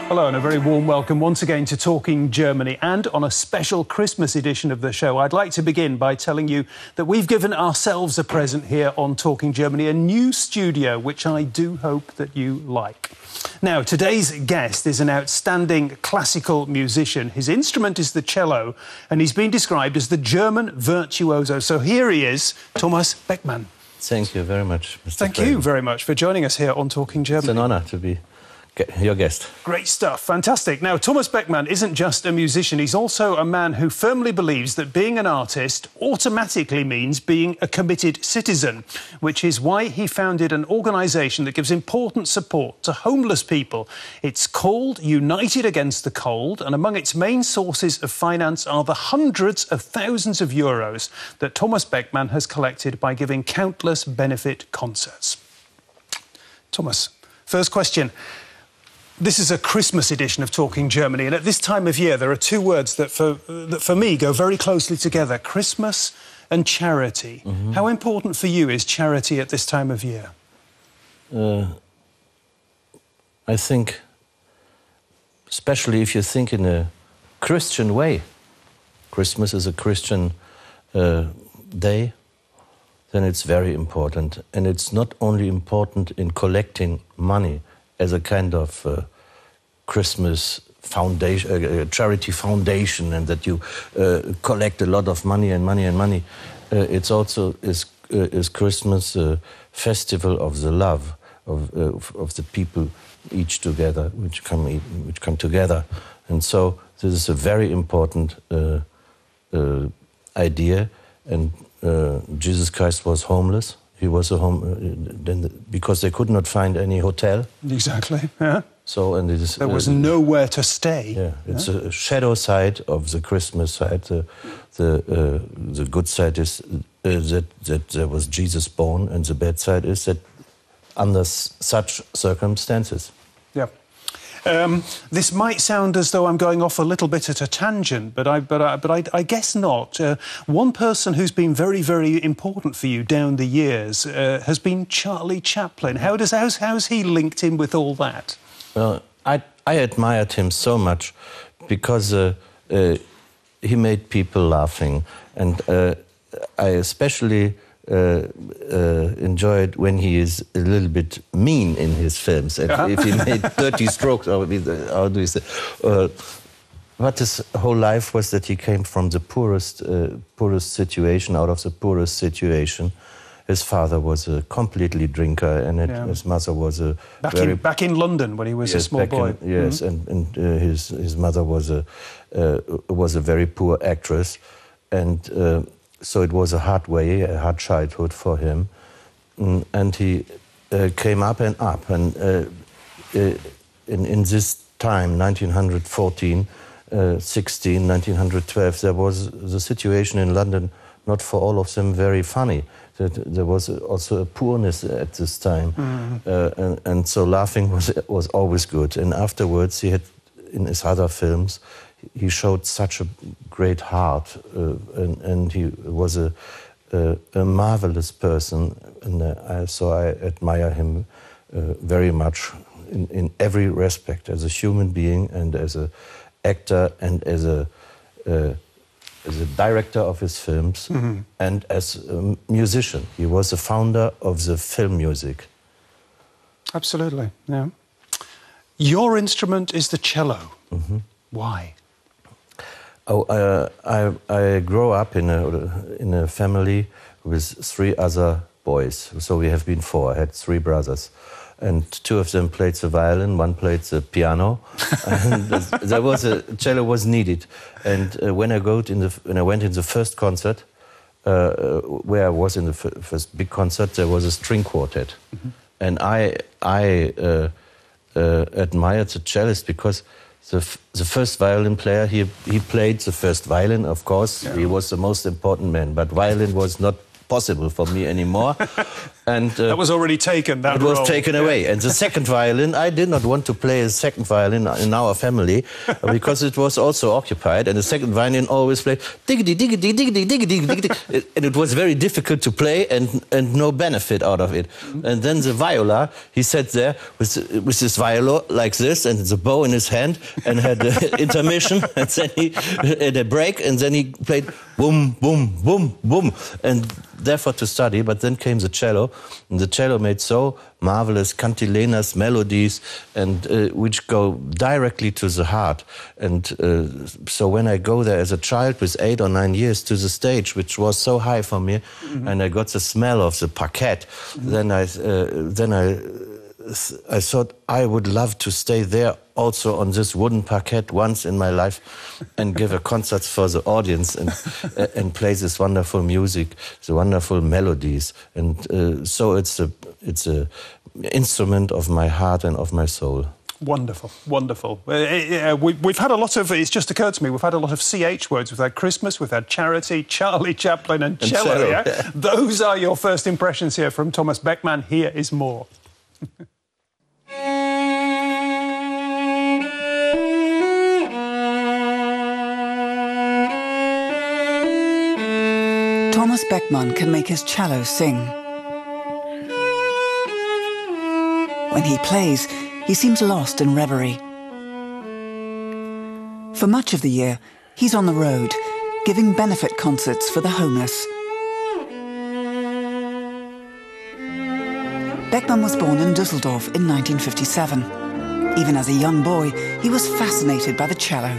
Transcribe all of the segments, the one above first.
Hello and a very warm welcome once again to Talking Germany. And on a special Christmas edition of the show, I'd like to begin by telling you that we've given ourselves a present here on Talking Germany, a new studio, which I do hope that you like. Now, today's guest is an outstanding classical musician. His instrument is the cello, and he's been described as the German virtuoso. So here he is, Thomas Beckmann. Thank you very much, Mr. Thank you very much for joining us here on Talking Germany. It's an honour to be your guest. Great stuff, fantastic. Now, Thomas Beckmann isn't just a musician, he's also a man who firmly believes that being an artist automatically means being a committed citizen, which is why he founded an organisation that gives important support to homeless people. It's called United Against the Cold, and among its main sources of finance are the hundreds of thousands of euros that Thomas Beckmann has collected by giving countless benefit concerts. Thomas, first question. This is a Christmas edition of Talking Germany, and at this time of year there are two words that for me go very closely together, Christmas and charity. Mm-hmm. How important for you is charity at this time of year? I think, especially if you think in a Christian way, Christmas is a Christian day, then it's very important. And it's not only important in collecting money, as a kind of Christmas foundation, charity foundation, and that you collect a lot of money and money and money. It's also is Christmas a festival of the love of the people, each together, which come together, and so this is a very important idea. And Jesus Christ was homeless. He was a because they could not find any hotel. Exactly, yeah. So, and it is, there was nowhere to stay. Yeah, it's a shadow side of the Christmas side. The good side is that there was Jesus born, and the bad side is that under such circumstances. Yeah. This might sound as though I'm going off a little bit at a tangent, but I guess not. One person who's been very, very important for you down the years has been Charlie Chaplin. How's he linked in with all that? Well, I admired him so much because he made people laughing, and I especially enjoyed when he is a little bit mean in his films. If he made 30 strokes, or how do you say? But his whole life was that he came from the poorest situation, out of the poorest situation. His father was a completely drinker, and his mother was a back in London when he was a small boy. Yes, and his mother was a very poor actress, and. So it was a hard childhood for him, and he came up and up. And in this time, 1914, 16, 1912, there was the situation in London, not for all of them very funny. There was also a poorness at this time, and so laughing was always good. And afterwards, he had, in his other films, he showed such a great heart, and he was a marvelous person, and so I admire him very much in every respect, as a human being and as an actor and as a director of his films, and as a musician. He was the founder of the film music. Absolutely, yeah. Your instrument is the cello. Mm-hmm. Why? Oh, I grew up in a family with 3 other boys. So we have been 4. I had 3 brothers, and 2 of them played the violin, 1 played the piano, and cello was needed. And when I went in the first concert, where I was in the first big concert, there was a string quartet, and I admired the cellist because. The first violin player, he played the first violin, of course. Yeah. He was the most important man, but violin was not possible for me anymore. And that was already taken. That it was taken away. And the second violin, I did not want to play a second violin in our family because it was also occupied. And the second violin always played diggity, diggity, diggity, diggity, diggity. And it was very difficult to play and no benefit out of it. And then the viola, he sat there with this viola like this and the bow in his hand and had an intermission and then he had a break and then he played boom, boom, boom, boom. And therefore to study, but then came the cello, and the cello made so marvelous cantilenas melodies, and which go directly to the heart. And so when I go there as a child with 8 or 9 years to the stage, which was so high for me, and I got the smell of the parquet, then I thought I would love to stay there also on this wooden parquet once in my life and give a concert for the audience and play this wonderful music, the wonderful melodies. And so it's a instrument of my heart and of my soul. Wonderful, wonderful. We've had a lot of, it's just occurred to me, we've had a lot of CH words. We've had Christmas, we've had charity, Charlie Chaplin and cello. Yeah? Those are your first impressions here from Thomas Beckmann. Here is more. Thomas Beckmann can make his cello sing. When he plays, he seems lost in reverie. For much of the year, he's on the road, giving benefit concerts for the homeless. Beckmann was born in Dusseldorf in 1957. Even as a young boy, he was fascinated by the cello.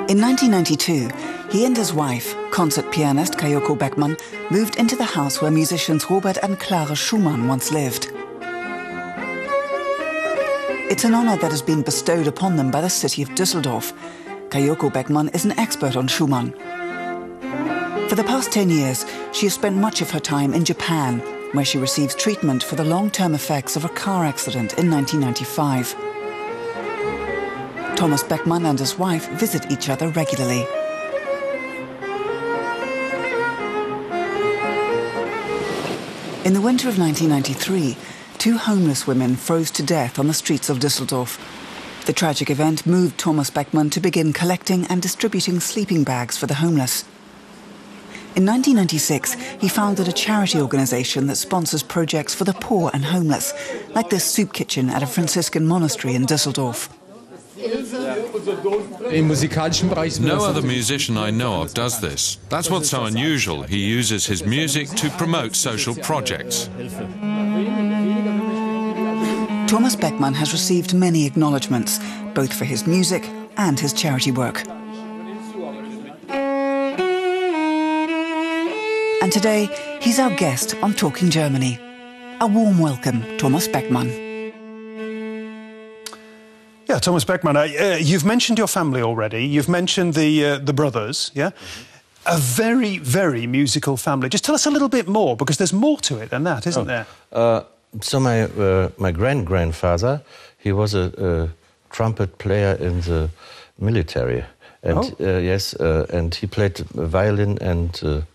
In 1992, he and his wife, concert pianist Kyoko Beckmann, moved into the house where musicians Robert and Clara Schumann once lived. It's an honor that has been bestowed upon them by the city of Dusseldorf. Kyoko Beckmann is an expert on Schumann. For the past 10 years, she has spent much of her time in Japan, where she receives treatment for the long-term effects of a car accident in 1995. Thomas Beckmann and his wife visit each other regularly. In the winter of 1993, 2 homeless women froze to death on the streets of Dusseldorf. The tragic event moved Thomas Beckmann to begin collecting and distributing sleeping bags for the homeless. In 1996, he founded a charity organization that sponsors projects for the poor and homeless, like this soup kitchen at a Franciscan monastery in Dusseldorf. No other musician I know of does this. That's what's so unusual. He uses his music to promote social projects. Thomas Beckmann has received many acknowledgements, both for his music and his charity work. And today, he's our guest on Talking Germany. A warm welcome, Thomas Beckmann. Yeah, Thomas Beckmann, you've mentioned your family already. You've mentioned the brothers, yeah? A very, very musical family. Just tell us a little bit more, because there's more to it than that, isn't there? So my grand-grandfather, he was a trumpet player in the military. And yes, and he played violin and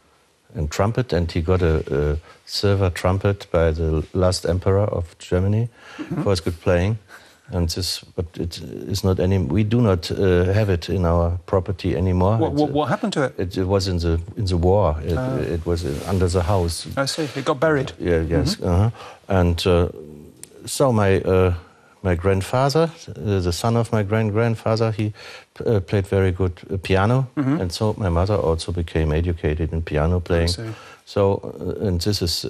trumpet, and he got a silver trumpet by the last emperor of Germany for his good playing. And this, but it is not any. We do not have it in our property anymore. What happened to it? It was in the war. It was under the house. I see. It got buried. Yeah. Yes. And so my grandfather, the son of my grand-grandfather, he played very good piano, and so my mother also became educated in piano playing. So, and this is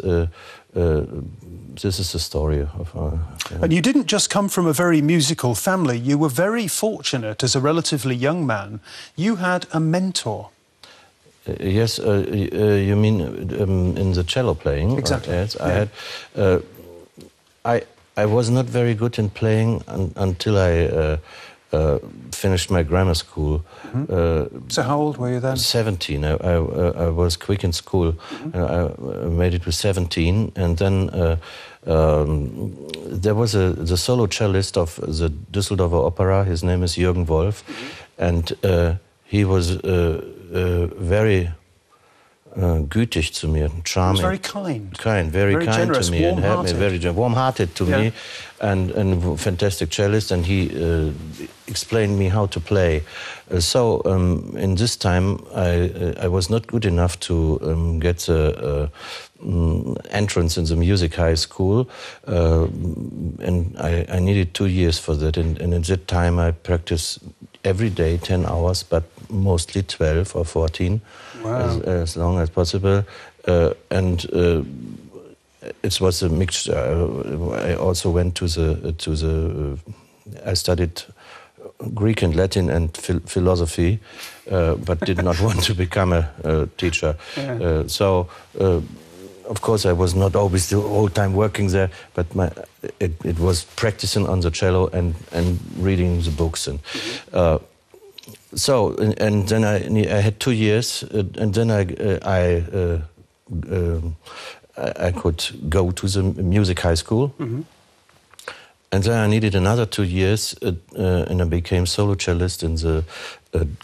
the story of our... And you didn't just come from a very musical family. You were very fortunate as a relatively young man. You had a mentor. Yes, you mean in the cello playing? Exactly. Yes, I was not very good in playing until I finished my grammar school. So how old were you then? 17. I was quick in school. I made it with 17, and then there was the solo cellist of the Dusseldorfer Opera. His name is Jürgen Wolf, and he was very gütig to me, charming. He was very kind. Very kind generous, to me, and helped me, very warm-hearted to me, and fantastic cellist. And he explained me how to play. So in this time, I was not good enough to get the entrance in the music high school, and I needed 2 years for that. And in that time, I practiced every day 10 hours, but mostly 12 or 14, as long as possible. And it was a mixture. I also went to the I studied Greek and Latin and philosophy, but did not want to become a teacher. Of course, I was not always the whole time working there, but it was practicing on the cello and reading the books. And and then I had 2 years, and then I could go to the music high school. And then I needed another 2 years, and I became solo cellist in the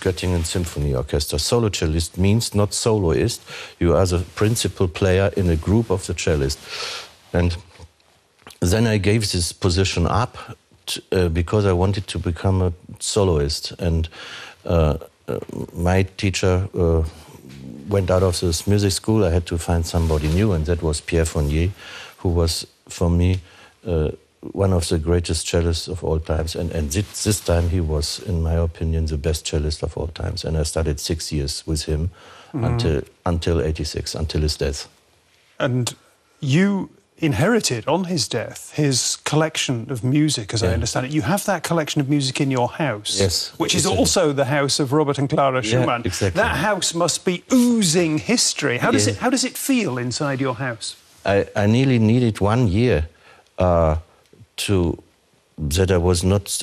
Göttingen Symphony Orchestra. Solo cellist means not soloist. You are the principal player in a group of the cellist. And then I gave this position up because I wanted to become a soloist. And my teacher went out of this music school. I had to find somebody new, and that was Pierre Fournier, who was, for me, one of the greatest cellists of all times. And this time he was, in my opinion, the best cellist of all times. And I studied 6 years with him until 86, until his death. And you inherited, on his death, his collection of music, as I understand it. You have that collection of music in your house, which is also the house of Robert and Clara Schumann. Yeah, exactly. That house must be oozing history. How does it feel inside your house? I nearly needed 1 year that I was not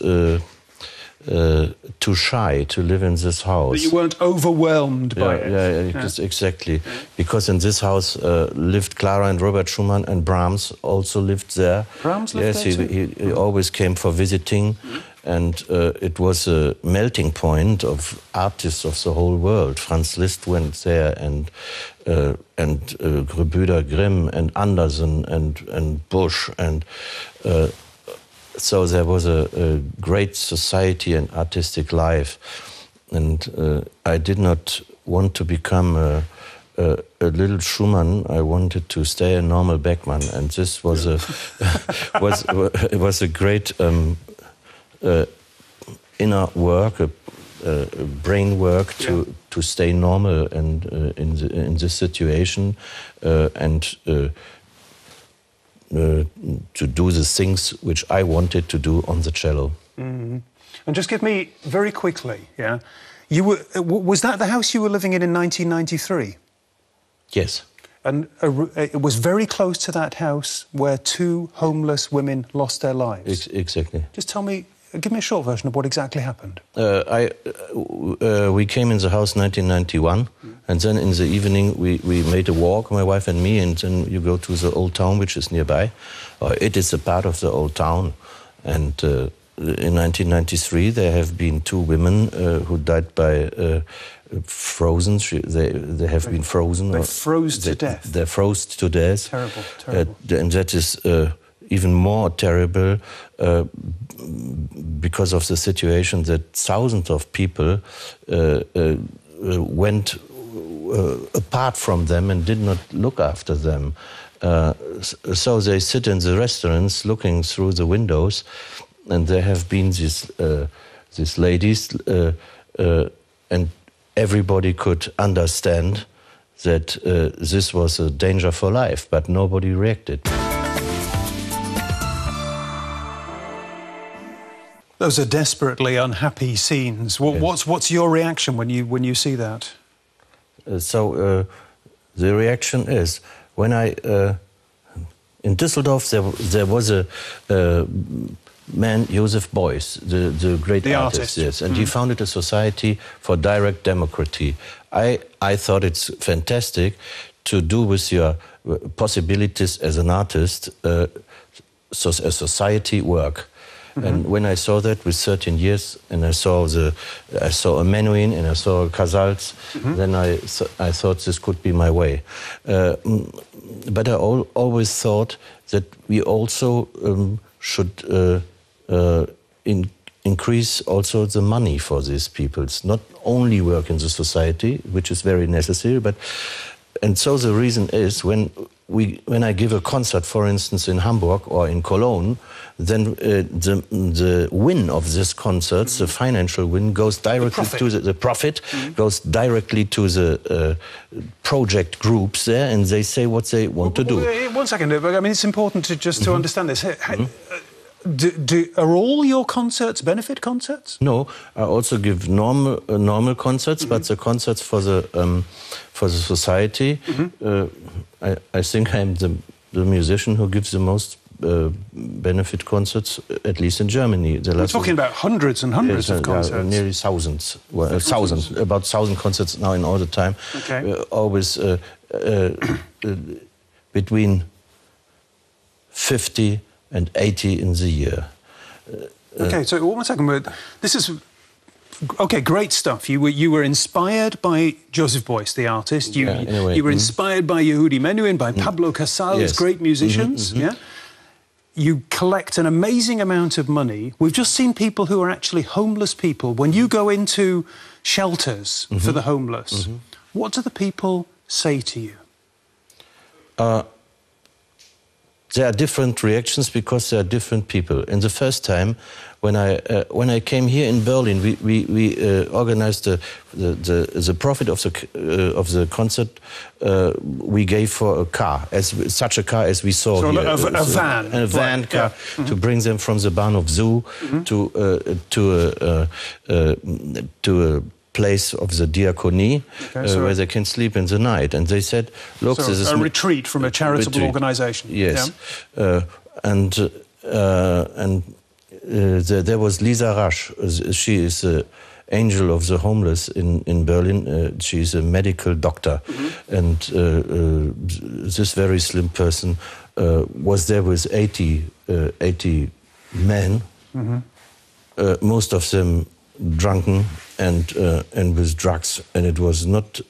too shy to live in this house. That you weren't overwhelmed by it. Yeah, exactly. Because in this house lived Clara and Robert Schumann, and Brahms also lived there. Brahms lived there too? He always came for visiting, and it was a melting point of artists of the whole world. Franz Liszt went there, and Gebrüder Grimm, and Andersen, and Busch, and so there was a great society and artistic life. And I did not want to become a little Schumann. I wanted to stay a normal Beckmann, and this was was a great inner work, brain work to stay normal and in this situation, and to do the things which I wanted to do on the cello. And just give me very quickly, was that the house you were living in 1993? Yes. And it was very close to that house where 2 homeless women lost their lives. Exactly. Just give me a short version of what exactly happened. We came in the house 1991, and then in the evening we made a walk, my wife and me, and then you go to the old town, which is nearby. It is a part of the old town. And in 1993 there have been 2 women who died by frozen. They have been frozen. They froze to death. They froze to death. Terrible. And that is even more terrible because of the situation that thousands of people went apart from them and did not look after them. So they sit in the restaurants looking through the windows, and there have been these ladies, and everybody could understand that this was a danger for life, but nobody reacted. Those are desperately unhappy scenes. What's your reaction when you see that? The reaction is, when in Dusseldorf there was a man, Joseph Beuys, the great artist, yes, and he founded a society for direct democracy. I thought it's fantastic to do with your possibilities as an artist, a society work. And when I saw that with 13 years, and I saw a Menuhin and I saw Casals, then I thought this could be my way. But I always thought that we also should increase also the money for these peoples, not only work in the society, which is very necessary, and so the reason is when I give a concert, for instance, in Hamburg or in Cologne, then the win of this concert, the financial win, goes directly to the profit, goes directly to the project groups there, and they say what they want to do. 1 second, I mean, it's important to understand this. Are all your concerts benefit concerts? No, I also give normal concerts, but the concerts for the society, I think I'm the musician who gives the most benefit concerts, at least in Germany. We're talking about hundreds and hundreds of concerts. Nearly thousands. Well, about 1,000 concerts now in all the time. Okay. Always between 50 and 80 in the year. Okay, so 1 second. This is... Okay, great stuff. You were inspired by Joseph Beuys, the artist. You were inspired by Yehudi Menuhin, by Pablo Casals, great musicians. Yeah. You collect an amazing amount of money. We've just seen people who are actually homeless people. When you go into shelters for the homeless, what do the people say to you? There are different reactions because there are different people. In the first time, when I came here in Berlin, we organized the profit of the concert we gave for a car, such a car as we saw here, a van car to bring them from the Bahnhof Zoo to a place of the Diakonie where they can sleep in the night, and they said, "Look, this is a retreat from a charitable organisation." Yes, and there was Lisa Rasch. She is the angel of the homeless in Berlin. She is a medical doctor, and this very slim person was there with 80 men, most of them drunken and with drugs, and it was not.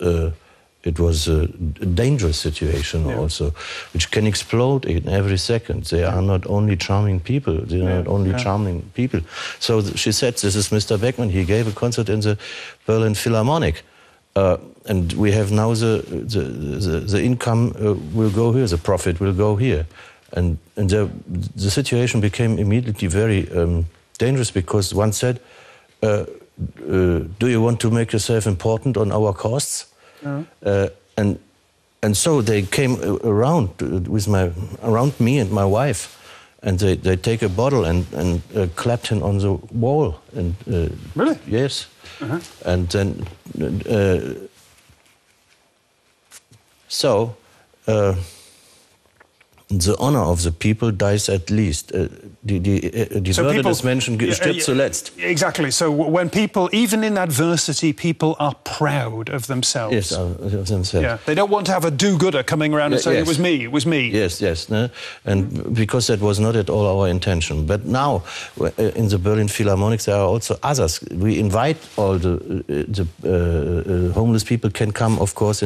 It was a dangerous situation also, which can explode in every second. They are not only charming people. They are not only charming people. So she said, "This is Mr. Beckmann. He gave a concert in the Berlin Philharmonic, and we have now the income will go here. The profit will go here." And the situation became immediately very dangerous because one said, "Do you want to make yourself important on our costs?" And so they came around me and my wife, and they take a bottle and clapped him on the wall. And really? Yes. And then the honor of the people dies at least. Die Würde des Menschen stirbt zuletzt. Exactly. So when people, even in adversity, people are proud of themselves. Yes, of themselves. Yeah. They don't want to have a do-gooder coming around and saying, "It was me, it was me." Yes. No? And because that was not at all our intention. But now, in the Berlin Philharmonic, there are also others. We invite all the homeless people can come, of course,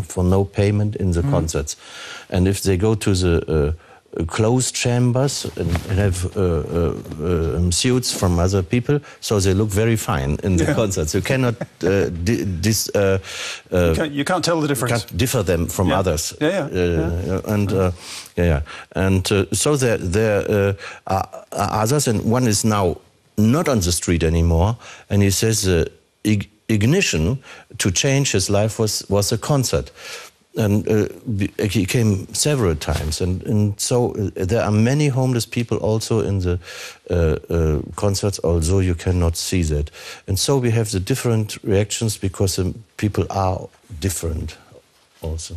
for no payment in the concerts. And if they go to the closed chambers and have suits from other people, so they look very fine in the concerts. You cannot you can't tell the difference. Can't differ them from others. And so there are others, and one is now not on the street anymore, and he says the ignition to change his life was a concert. And he came several times, and so there are many homeless people also in the concerts, although you cannot see that. And so we have the different reactions because the people are different also.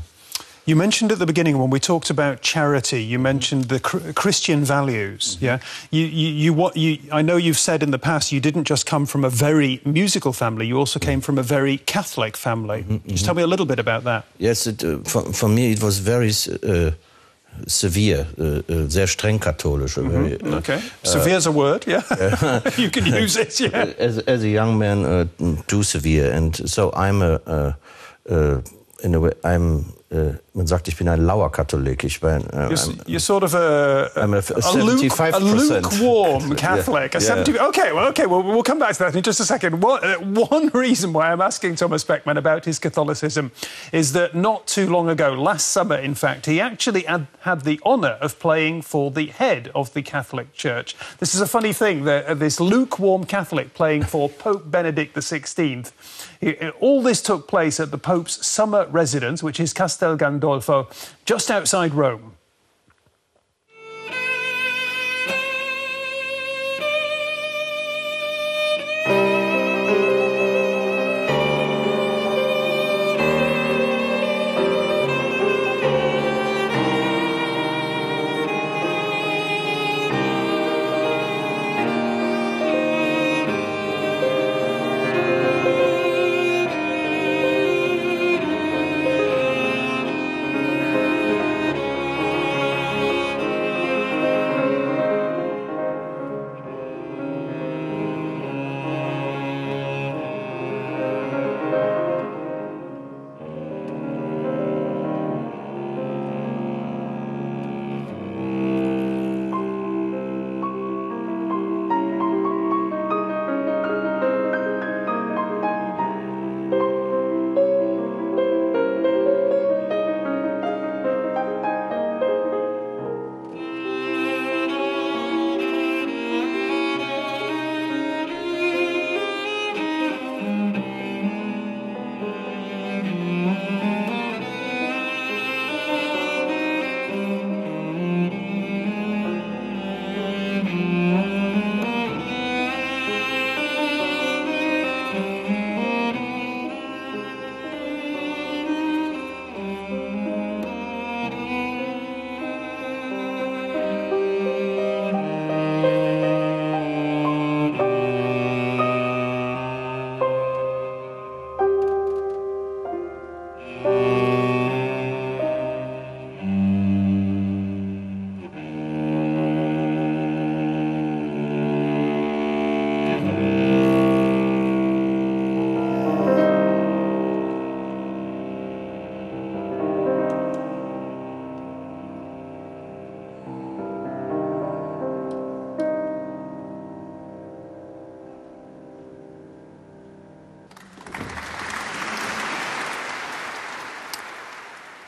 You mentioned at the beginning when we talked about charity, you mentioned the Christian values. Yeah, I know you've said in the past you didn't just come from a very musical family; you also came from a very Catholic family. Just tell me a little bit about that. Yes, for me it was very severe, sehr streng katholisch. Okay. Severe is a word, yeah. You can use it, yeah. As a young man, too severe. And so I'm in a way, man sagt, ich bin ein lauer Katholik. You're sort of a lukewarm Catholic. Yeah. Okay, well, we'll come back to that in just a second. One reason why I'm asking Thomas Beckmann about his Catholicism is that not too long ago, last summer, in fact, he actually had the honour of playing for the head of the Catholic Church. This is a funny thing, this lukewarm Catholic playing for Pope Benedict XVI. All this took place at the Pope's summer residence, which is Castel Gandolfo, just outside Rome.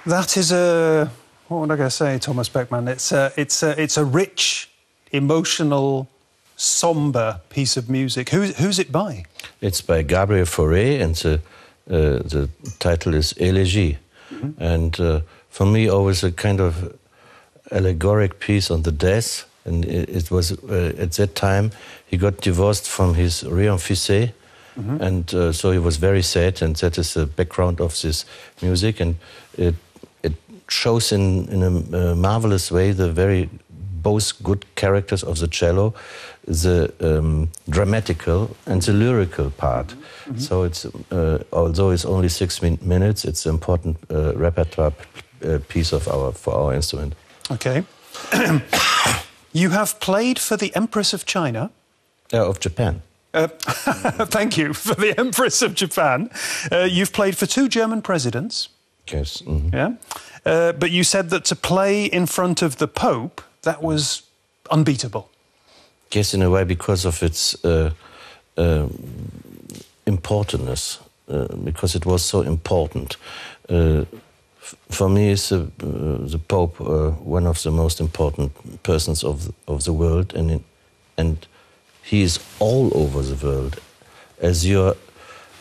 That is what would I going to say, Thomas Beckmann? It's a rich, emotional, sombre piece of music. Who's it by? It's by Gabriel Fauré, and the title is Elegy. Mm-hmm. And for me, always a kind of allegoric piece on the death. And it was at that time he got divorced from his Rion Fissé. Mm-hmm. And so he was very sad, and that is the background of this music. And it shows in a marvelous way the very both good characters of the cello, the dramatical and the lyrical part. Mm-hmm. So it's although it's only 6 minutes, it's an important repertoire piece for our instrument. Okay. You have played for the Empress of China. Of Japan. Thank you. For the Empress of Japan. You've played for 2 German presidents. Yes. Mm-hmm. Yeah. But you said that to play in front of the Pope, that was unbeatable. Yes, in a way, because of its importance, because it was so important. For me, is the Pope one of the most important persons of the world, and he is all over the world.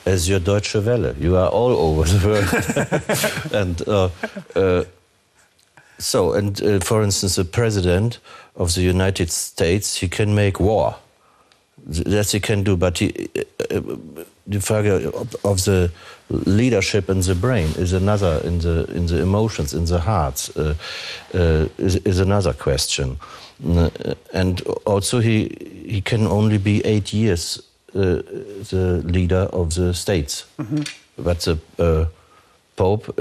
As your Deutsche Welle, you are all over the world. And for instance, the president of the United States, he can make war. That he can do, but the Frage of the leadership in the brain is another, in the emotions, in the hearts, is another question. And also he can only be 8 years the leader of the states. Mm-hmm. But the Pope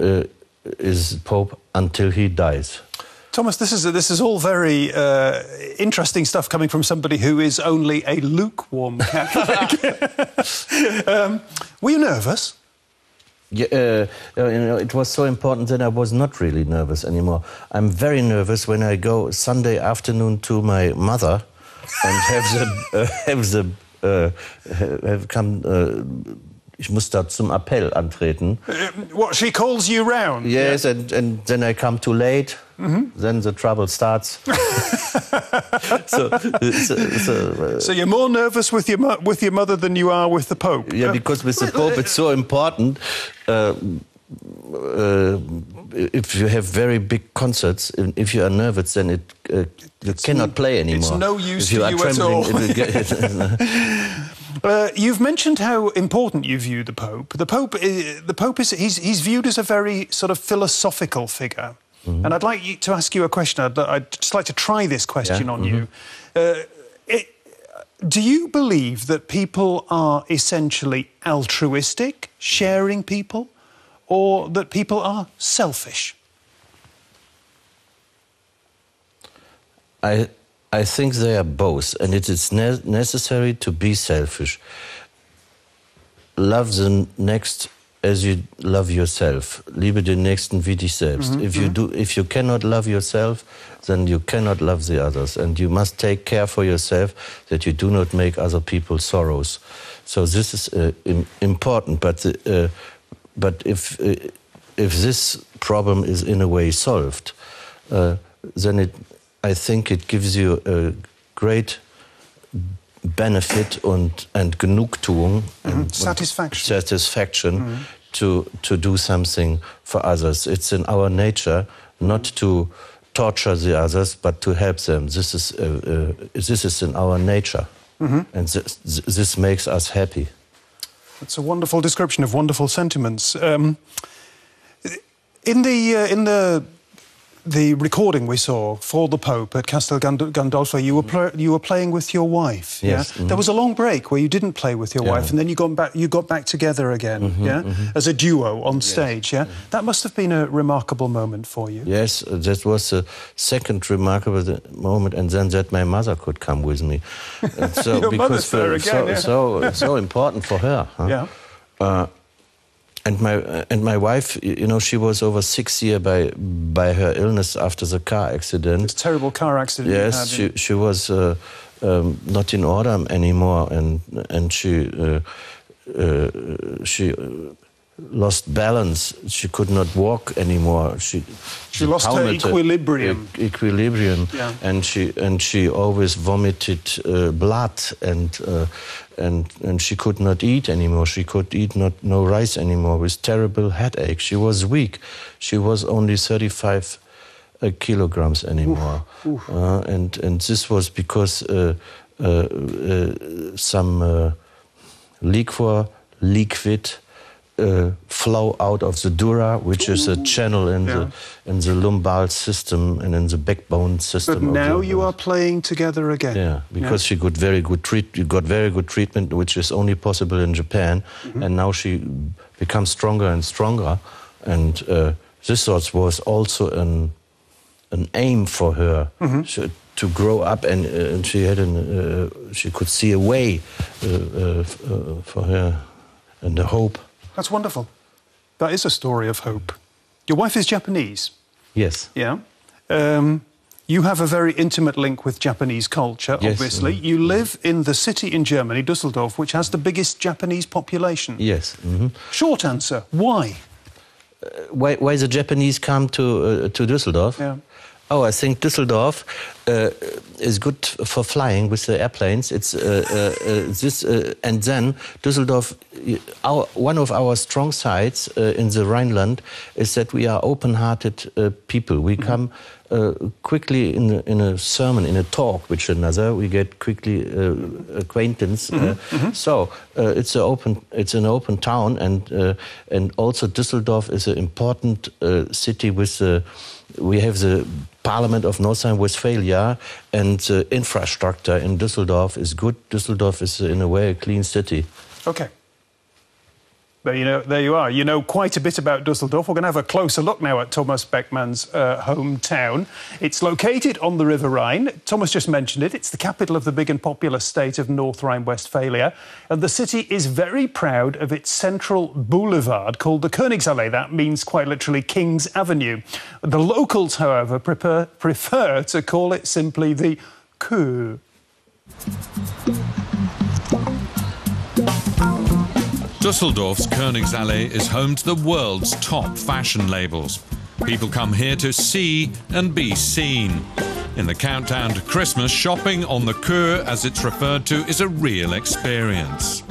is Pope until he dies. Thomas, this is all very interesting stuff coming from somebody who is only a lukewarm Catholic. Were you nervous? Yeah, it was so important that I was not really nervous anymore. I'm very nervous when I go Sunday afternoon to my mother and ich muss da zum Appell antreten. What, she calls you round? Yes, yeah. and then I come too late. Then the trouble starts. So you're more nervous with your mother than you are with the Pope? Yeah, because with the Pope it's so important. If you have very big concerts, if you are nervous, then you cannot play anymore. It's no use to you at all. All. You've mentioned how important you view the Pope. The Pope he's viewed as a very sort of philosophical figure. Mm-hmm. And I'd like to ask you a question. I'd just like to try this question on you. Do you believe that people are essentially altruistic, sharing people, or that people are selfish? I think they are both, and it is necessary to be selfish. Love the next as you love yourself. Liebe den Nächsten wie dich selbst. If you cannot love yourself, then you cannot love the others, and you must take care for yourself that you do not make other people sorrows. So this is important. But if this problem is in a way solved, then I think it gives you a great benefit and Genugtuung and satisfaction to do something for others. It's in our nature not to torture the others, but to help them. This is in our nature, and this makes us happy. That's a wonderful description of wonderful sentiments. In the recording we saw for the Pope at Castel Gandolfo, you were playing with your wife. Yes. Yeah? There was a long break where you didn't play with your wife, and then you got back together again. As a duo on stage. Yeah, that must have been a remarkable moment for you. Yes, that was a second remarkable moment, and then that my mother could come with me. So your because there again, so important for her. Huh? Yeah. And my wife, you know, she was over 6 years by her illness after the car accident. This terrible car accident. Yes, she was not in order anymore, and she lost balance. She could not walk anymore. She lost her equilibrium. Yeah. And she always vomited blood, and she could not eat anymore. She could eat no rice anymore with terrible headache. She was weak. She was only 35 kilograms anymore. Oof. And this was because some liquid flow out of the dura, which is a channel in the lumbar system and in the backbone system. But now you are playing together again. Yeah, because she got very good treatment, which is only possible in Japan, and now she becomes stronger and stronger. And this was also an aim for her to grow up, and she had she could see a way for her and a hope. That's wonderful. That is a story of hope. Your wife is Japanese. Yes. Yeah. You have a very intimate link with Japanese culture, yes. obviously. You live in the city in Germany, Dusseldorf, which has the biggest Japanese population. Yes. Short answer, why? Why the Japanese come to Dusseldorf? Yeah. Oh, I think Dusseldorf is good for flying with the airplanes. It's and then Dusseldorf. One of our strong sides in the Rhineland is that we are open-hearted people. We come quickly in a sermon, in a talk with another. We get quickly acquaintance. So it's an open town, and also Dusseldorf is an important city with we have the Parliament of North Rhine-Westphalia, and the infrastructure in Dusseldorf is good. Dusseldorf is, in a way, a clean city. Okay. There you are. You know quite a bit about Dusseldorf. We're going to have a closer look now at Thomas Beckmann's hometown. It's located on the River Rhine. Thomas just mentioned it. It's the capital of the big and populous state of North Rhine-Westphalia. And the city is very proud of its central boulevard called the Königsallee. That means quite literally King's Avenue. The locals, however, prefer to call it simply the Kö. Dusseldorf's Königsallee is home to the world's top fashion labels. People come here to see and be seen. In the countdown to Christmas, shopping on the Kö, as it's referred to, is a real experience.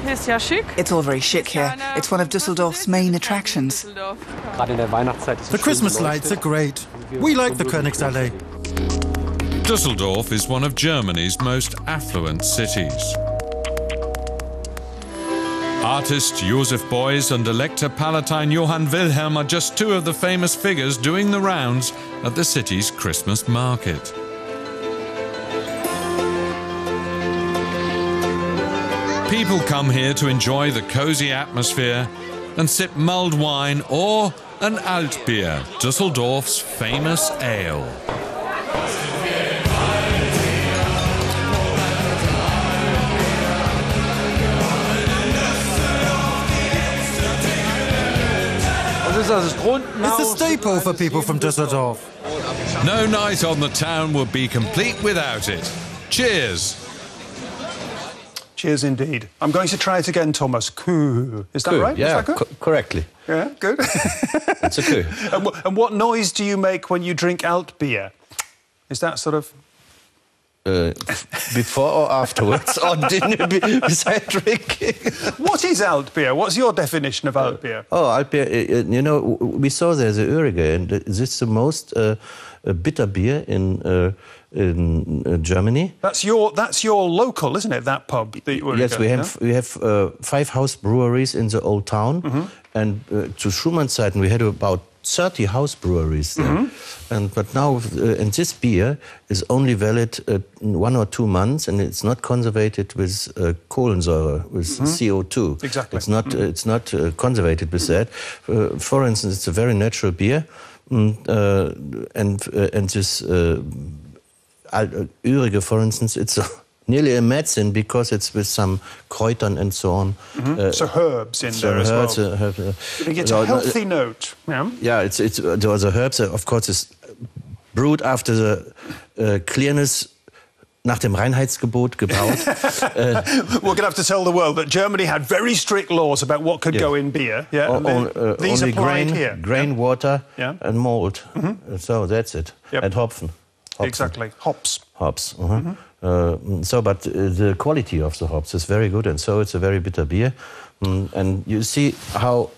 It's all very chic here. It's one of Dusseldorf's main attractions. The Christmas lights are great. We like the Königsallee. Dusseldorf is one of Germany's most affluent cities. Artist Joseph Beuys and Elector Palatine Johann Wilhelm are just two of the famous figures doing the rounds at the city's Christmas market. People come here to enjoy the cosy atmosphere and sip mulled wine or an Altbier, Dusseldorf's famous ale. It's a staple for people from Dusseldorf. No night on the town would be complete without it. Cheers! Cheers indeed. I'm going to try it again, Thomas. Kö. Is that right? Yeah, Is that good? Correctly. Yeah, good. It's a Kö. And what noise do you make when you drink Altbier? Is that sort of... Before or afterwards, or dinner beside drinking. What is Altbier? What's your definition of Altbier? Altbier, you know, we saw there's a Uriger, and this is the most bitter beer in Germany. That's your local, isn't it? That pub, the Uriger. Yes, we have 5 house breweries in the old town, and to Schumannzeiten we had about 30 house breweries there. But now, and this beer is only valid 1 or 2 months, and it's not conservated with Kohlensäure, with CO2. Exactly. It's not conservated with that. For instance, it's a very natural beer, and this Uriger, for instance, it's nearly a medicine because it's with some Kräutern and so on. So herbs in there as well. You get a healthy note. Yeah. Yeah, the herbs, of course, is brewed after the clearness nach dem Reinheitsgebot gebraut. We're going to have to tell the world that Germany had very strict laws about what could go in beer. Yeah, these only applied here. Grain, water, and malt. So that's it. And Hopfen. Exactly, hops. Hops. But the quality of the hops is very good, and so it's a very bitter beer. And you see how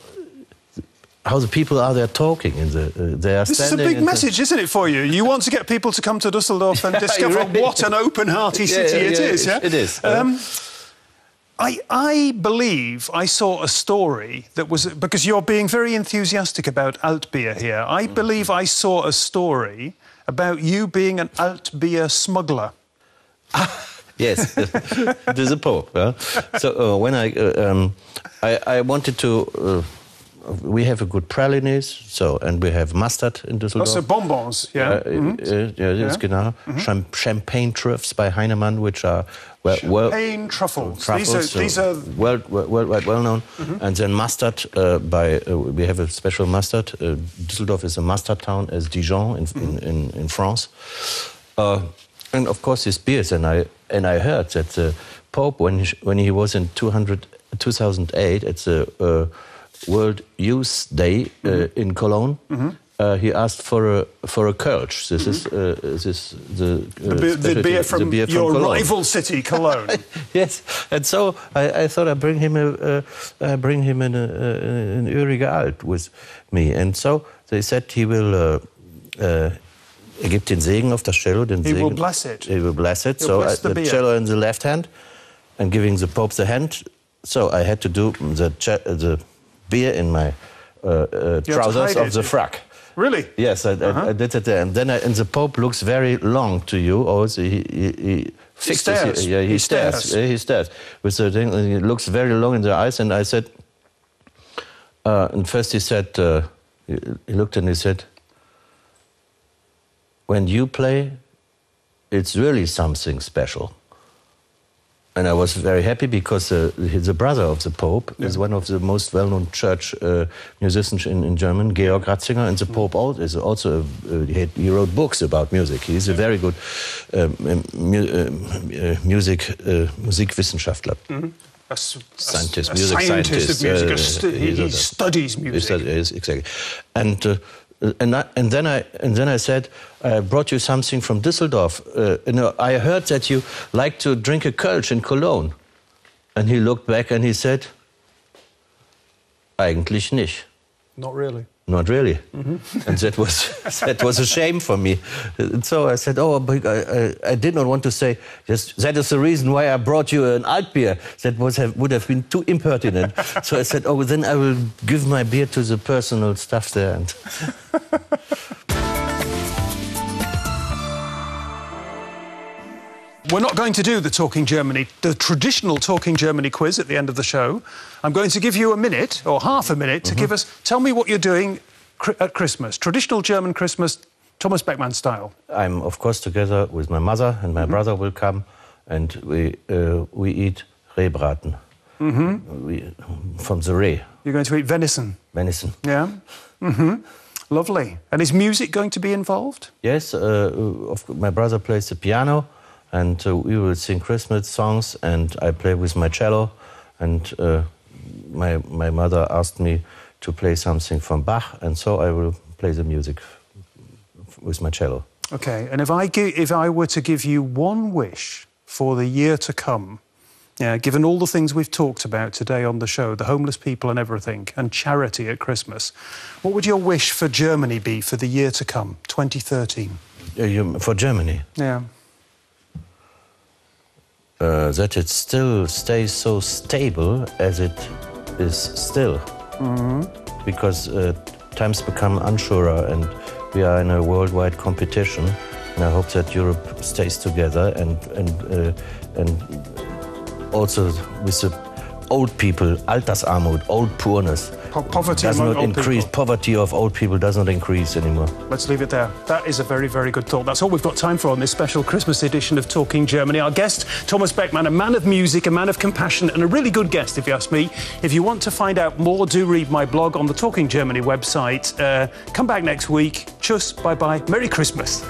the people are there talking in they are This is a big message, isn't it, for you? You want to get people to come to Dusseldorf and discover what an open-hearted city it is. Yeah, it is. I believe I saw a story that was, because you're being very enthusiastic about Altbier here, I believe I saw a story about you being an Altbier smuggler. Yes, there's a Pope. So when I wanted to, we have a good pralines, and we have mustard in Dusseldorf. Also bonbons, yeah. Yes, genau. Champagne truffles by Heinemann, which are champagne truffles. These are worldwide well known. And then mustard we have a special mustard. Dusseldorf is a mustard town, as Dijon in France. And of course, his beers. And I heard that the Pope, when he was in 2008 at the World Youth Day in Cologne, he asked for a Kölsch. This is the beer from your Cologne. rival city, Cologne. Yes, and so I thought I'd bring him an Uriger Alt with me, and so they said he will. Gibt den Segen auf das Cello. He will bless it. He will bless it. So the cello in the left hand, and giving the Pope the hand. So I had to do the beer in my trousers of the frack. Really? Yes, I did it there. And then and the Pope looks very long to you. Also, he fixes. He stares. He stares. With the thing, and he looks very long in the eyes. And I said, and first he said, he looked and he said, when you play, it's really something special. And I was very happy because the brother of the Pope is one of the most well-known church musicians in Germany, Georg Ratzinger, and the Pope is also he wrote books about music. He's a very good Musikwissenschaftler. Scientist, music scientist of music. He studies music. Exactly. And then I said, I brought you something from Dusseldorf. I heard that you like to drink a Kölsch in Cologne. And he looked back and he said, eigentlich nicht. Not really. Not really. And that was a shame for me. And so I said, oh, but I did not want to say, yes, that is the reason why I brought you an Altbier. That would have been too impertinent. So I said, oh, then I will give my beer to the personal stuff there. And we're not going to do the the traditional Talking Germany quiz at the end of the show. I'm going to give you a minute, or half a minute, to tell me what you're doing at Christmas. Traditional German Christmas, Thomas Beckmann style. I'm, of course, together with my mother, and my brother will come, and we eat Rehbraten. From the reh. You're going to eat venison? Venison. Yeah? Lovely. And is music going to be involved? Yes, my brother plays the piano, and we will sing Christmas songs, and I play with my cello, and my mother asked me to play something from Bach, and so I will play the music with my cello. OK, and if I were to give you one wish for the year to come, given all the things we've talked about today on the show, the homeless people and everything, and charity at Christmas, what would your wish for Germany be for the year to come, 2013? For Germany? Yeah. That it still stays so stable as it is still. Because times become unsurer and we are in a worldwide competition. And I hope that Europe stays together and also with the old people, Altersarmut, old poorness. Poverty does among not old increase. people. Poverty of old people does not increase anymore. Let's leave it there. That is a very, very good thought. That's all we've got time for on this special Christmas edition of Talking Germany. Our guest, Thomas Beckmann, a man of music, a man of compassion, and a really good guest, if you ask me. If you want to find out more, do read my blog on the Talking Germany website. Come back next week. Tschüss, bye-bye. Merry Christmas.